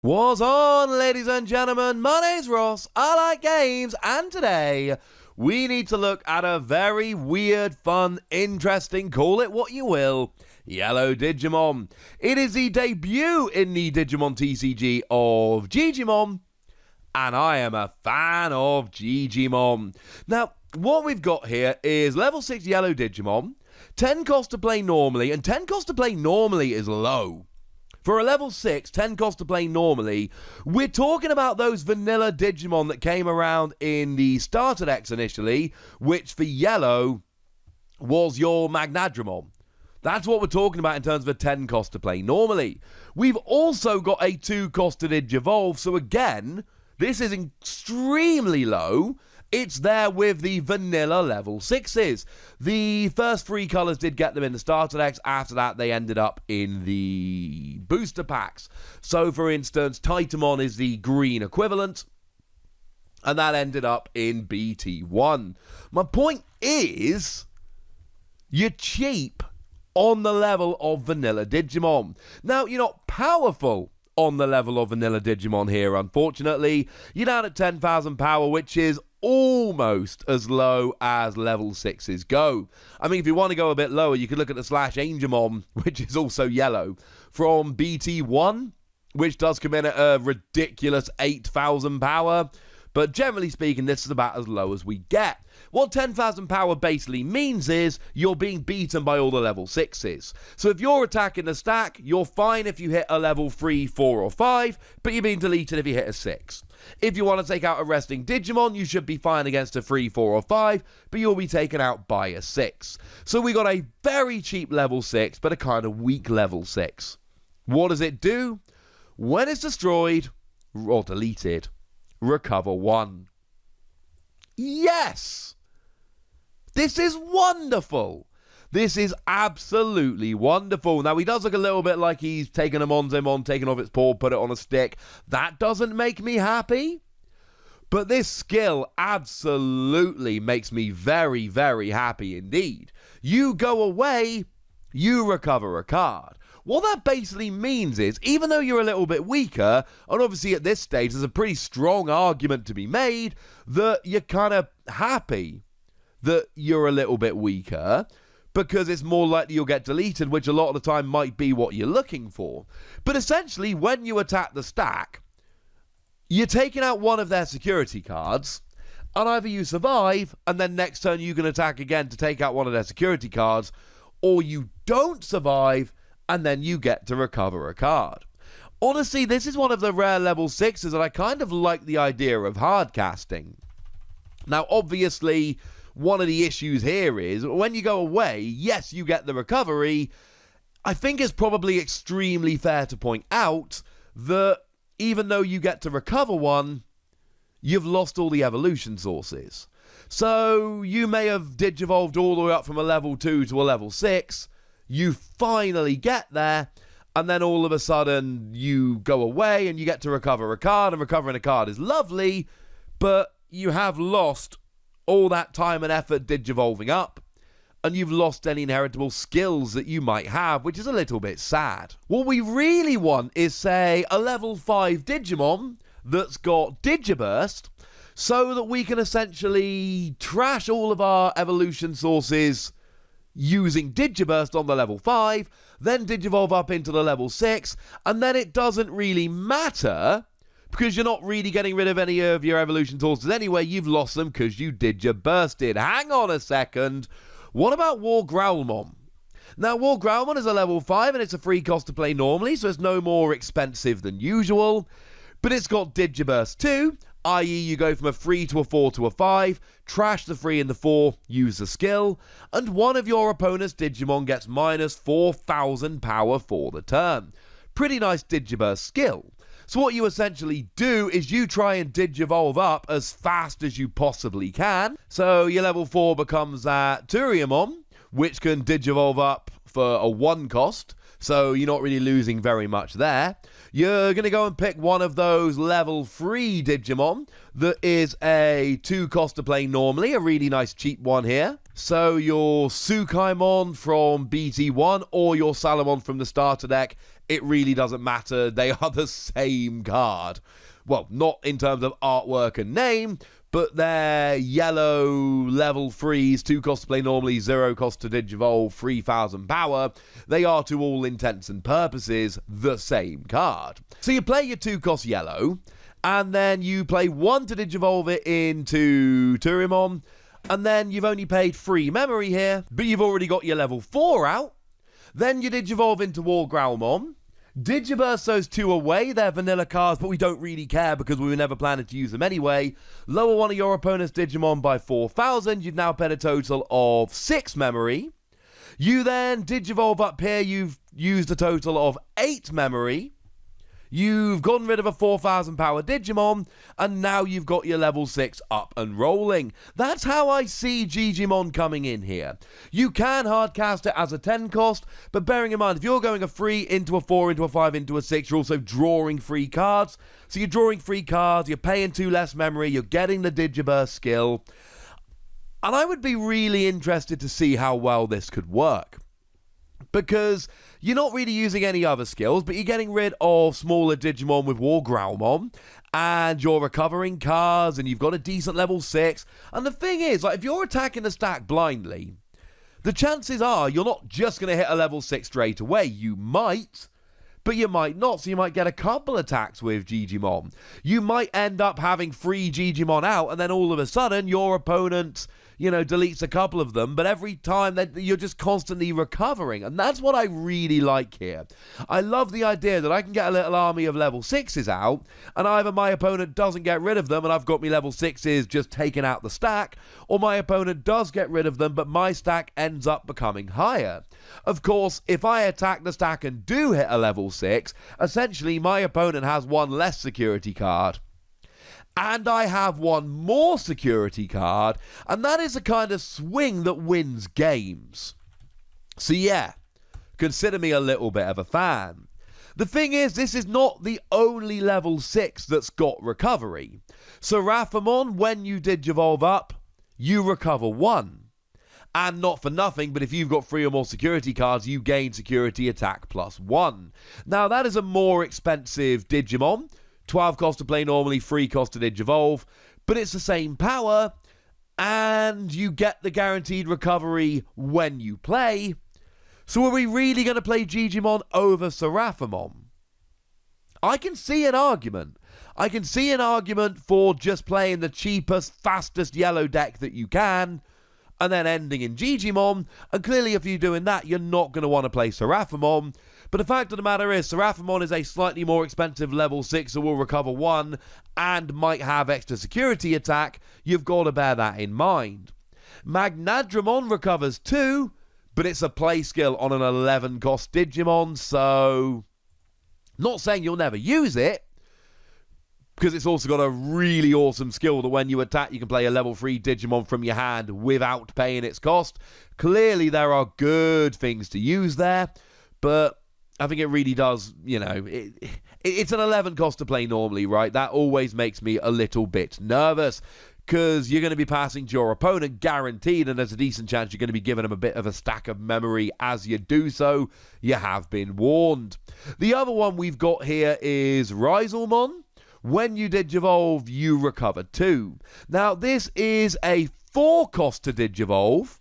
What's on, ladies and gentlemen? My name's Ross, I like games, and today we need to look at a very weird, fun, interesting, call it what you will, yellow Digimon. It is the debut in the Digimon TCG of Jijimon, and I am a fan of Jijimon. Now, what we've got here is level 6 yellow Digimon, 10 cost to play normally, and 10 cost to play normally is low. For a level 6, 10 cost to play normally, we're talking about those vanilla Digimon that came around in the starter decks initially, which for yellow was your Magnadramon. That's what we're talking about in terms of a 10 cost to play normally. We've also got a 2 cost to Digivolve, so again, this is extremely low. It's there with the vanilla level 6s. The first 3 colours did get them in the starter decks. After that, they ended up in the booster packs. So, for instance, Titamon is the green equivalent, and that ended up in BT1. My point is, you're cheap on the level of vanilla Digimon. Now, you're not powerful on the level of vanilla Digimon here, unfortunately. You're down at 10,000 power, which is almost as low as level 6s go. I mean, if you want to go a bit lower, you could look at the Slash Angemon, which is also yellow, from BT1, which does come in at a ridiculous 8,000 power. But generally speaking, this is about as low as we get. What 10,000 power basically means is you're being beaten by all the level 6s. So if you're attacking the stack, you're fine if you hit a level 3, 4, or 5, but you're being deleted if you hit a 6. If you want to take out a resting Digimon, you should be fine against a 3, 4, or 5, but you'll be taken out by a 6. So we got a very cheap level 6, but a kind of weak level 6. What does it do? When it's destroyed or deleted, recover 1. Yes! This is wonderful. This is absolutely wonderful. Now, he does look a little bit like he's taken a Monzemon, taken off its paw, put it on a stick. That doesn't make me happy. But this skill absolutely makes me very, very happy indeed. You go away, you recover a card. What that basically means is, even though you're a little bit weaker, and obviously at this stage there's a pretty strong argument to be made that you're kind of happy that you're a little bit weaker, because it's more likely you'll get deleted, which a lot of the time might be what you're looking for. But essentially, when you attack the stack, you're taking out one of their security cards, and either you survive, and then next turn you can attack again to take out one of their security cards, or you don't survive, and then you get to recover a card. Honestly, this is one of the rare level 6s that I kind of like the idea of hard casting. Now, obviously, one of the issues here is, when you go away, yes, you get the recovery. I think it's probably extremely fair to point out that even though you get to recover 1, you've lost all the evolution sources. So, you may have digivolved all the way up from a level 2 to a level 6, you finally get there, and then all of a sudden you go away and you get to recover a card, and recovering a card is lovely, but you have lost all that time and effort digivolving up, and you've lost any inheritable skills that you might have, which is a little bit sad. What we really want is, say, a level 5 Digimon that's got Digiburst, so that we can essentially trash all of our evolution sources using Digiburst on the level 5, then Digivolve up into the level 6, and then it doesn't really matter, because you're not really getting rid of any of your evolution sources anyway. You've lost them because you Digibursted. Hang on a second. What about War Growlmon? Now, War Growlmon is a level 5, and it's a free cost to play normally, so it's no more expensive than usual, but it's got Digiburst too, i.e. you go from a 3 to a 4 to a 5, trash the 3 and the 4, use the skill, and one of your opponent's Digimon gets minus 4,000 power for the turn. Pretty nice Digiburst skill. So what you essentially do is you try and Digivolve up as fast as you possibly can. So your level 4 becomes that Turiamon, which can Digivolve up for a 1 cost, so you're not really losing very much there. You're going to go and pick one of those level 3 Digimon that is a 2 cost to play normally, a really nice cheap one here. So your Tsukaimon from BT1 or your Salamon from the starter deck, it really doesn't matter. They are the same card. Well, not in terms of artwork and name, but they're yellow level 3s, 2 cost to play normally, 0 cost to Digivolve, 3,000 power. They are, to all intents and purposes, the same card. So you play your 2 cost yellow, and then you play 1 to Digivolve it into Turimon, and then you've only paid 3 memory here, but you've already got your level 4 out. Then you Digivolve into Wargrowlmon. Digiburst those 2 away. They're vanilla cards, but we don't really care because we were never planning to use them anyway. Lower one of your opponent's Digimon by 4,000. You've now paid a total of 6 memory. You then Digivolve up here. You've used a total of 8 memory. You've gotten rid of a 4,000 power Digimon, and now you've got your level 6 up and rolling. That's how I see Jijimon coming in here. You can hardcast it as a 10 cost, but bearing in mind, if you're going a 3 into a 4 into a 5 into a 6, you're also drawing free cards. So you're drawing free cards, you're paying 2 less memory, you're getting the Digiburst skill. And I would be really interested to see how well this could work. Because you're not really using any other skills, but you're getting rid of smaller Digimon with Wargrowlmon, and you're recovering cards, and you've got a decent level 6. And the thing is, like, if you're attacking the stack blindly, the chances are you're not just going to hit a level 6 straight away. You might, but you might not, so you might get a couple attacks with Jijimon. You might end up having 3 Jijimon out, and then all of a sudden your opponent, deletes a couple of them, but every time that you're just constantly recovering, and that's what I really like here. I love the idea that I can get a little army of level 6s out, and either my opponent doesn't get rid of them, and I've got me level 6s just taking out the stack, or my opponent does get rid of them, but my stack ends up becoming higher. Of course, if I attack the stack and do hit a level 6, essentially my opponent has 1 less security card. And I have 1 more security card, and that is the kind of swing that wins games. So yeah, consider me a little bit of a fan. The thing is, this is not the only level 6 that's got recovery. Seraphimon, when you Digivolve up, you recover 1. And not for nothing, but if you've got 3 or more security cards, you gain security attack plus 1. Now, that is a more expensive Digimon. 12 cost to play normally, 3 cost to Digivolve, but it's the same power, and you get the guaranteed recovery when you play. So are we really going to play Jijimon over Seraphimon? I can see an argument. I can see an argument for just playing the cheapest, fastest yellow deck that you can, and then ending in Jijimon, and clearly if you're doing that, you're not going to want to play Seraphimon. But the fact of the matter is, Seraphimon is a slightly more expensive level 6 that will recover 1 and might have extra security attack. You've got to bear that in mind. Magnadramon recovers 2, but it's a play skill on an 11 cost Digimon, so not saying you'll never use it, because it's also got a really awesome skill that when you attack, you can play a level 3 Digimon from your hand without paying its cost. Clearly, there are good things to use there, but I think it really does, it's an 11 cost to play normally, right? That always makes me a little bit nervous, because you're going to be passing to your opponent guaranteed, and there's a decent chance you're going to be giving them a bit of a stack of memory as you do so. You have been warned. The other one we've got here is Rhizalmon. When you Digivolve, you recover 2. Now, this is a 4 cost to Digivolve,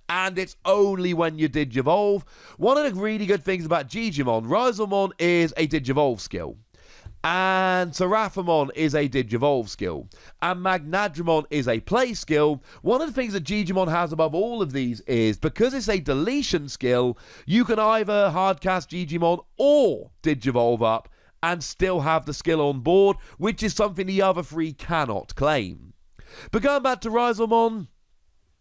and it's only when you Digivolve. One of the really good things about Jijimon, Rhizalmon is a Digivolve skill, and Seraphimon is a Digivolve skill, and Magnadramon is a play skill. One of the things that Jijimon has above all of these is, because it's a deletion skill, you can either hardcast Jijimon or Digivolve up and still have the skill on board, which is something the other 3 cannot claim. But going back to Rhizalmon,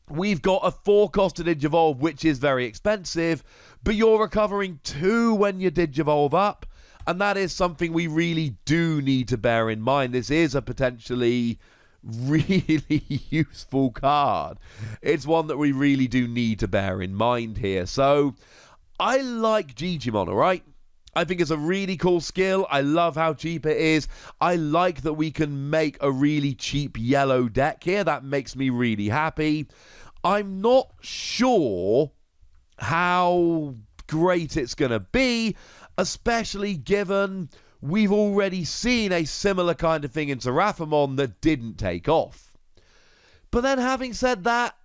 we've got a 4 cost to Digivolve, which is very expensive, but you're recovering 2 when you Digivolve up, and that is something we really do need to bear in mind. This is a potentially really useful card. It's one that we really do need to bear in mind here. So, I like Jijimon, alright? I think it's a really cool skill. I love how cheap it is. I like that we can make a really cheap yellow deck here. That makes me really happy. I'm not sure how great it's going to be. especially given we've already seen a similar kind of thing in Terraformon that didn't take off. But then having said that,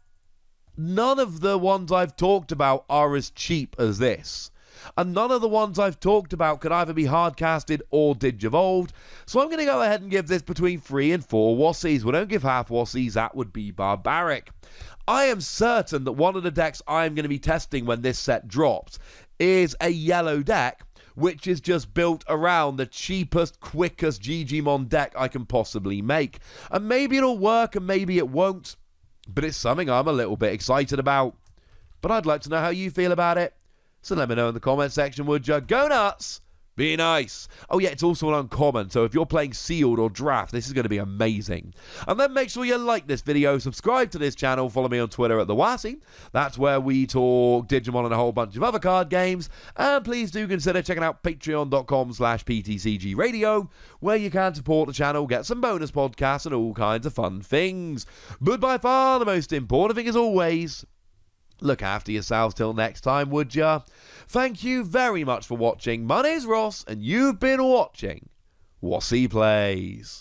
none of the ones I've talked about are as cheap as this. And none of the ones I've talked about could either be hard-casted or digivolved. So I'm going to go ahead and give this between 3 and 4 Wassies. We don't give half Wassies, that would be barbaric. I am certain that one of the decks I'm going to be testing when this set drops is a yellow deck, which is just built around the cheapest, quickest Jijimon deck I can possibly make. And maybe it'll work and maybe it won't, but it's something I'm a little bit excited about. But I'd like to know how you feel about it. So let me know in the comment section, would you? Go nuts! Be nice! Oh yeah, it's also an uncommon, so if you're playing sealed or draft, this is going to be amazing. And then make sure you like this video, subscribe to this channel, follow me on Twitter at @TheWassie. That's where we talk Digimon and a whole bunch of other card games. And please do consider checking out patreon.com/PTCG Radio, where you can support the channel, get some bonus podcasts and all kinds of fun things. But by far the most important thing is always, look after yourselves till next time, would ya? Thank you very much for watching. My name's Ross, and you've been watching Wassie Plays.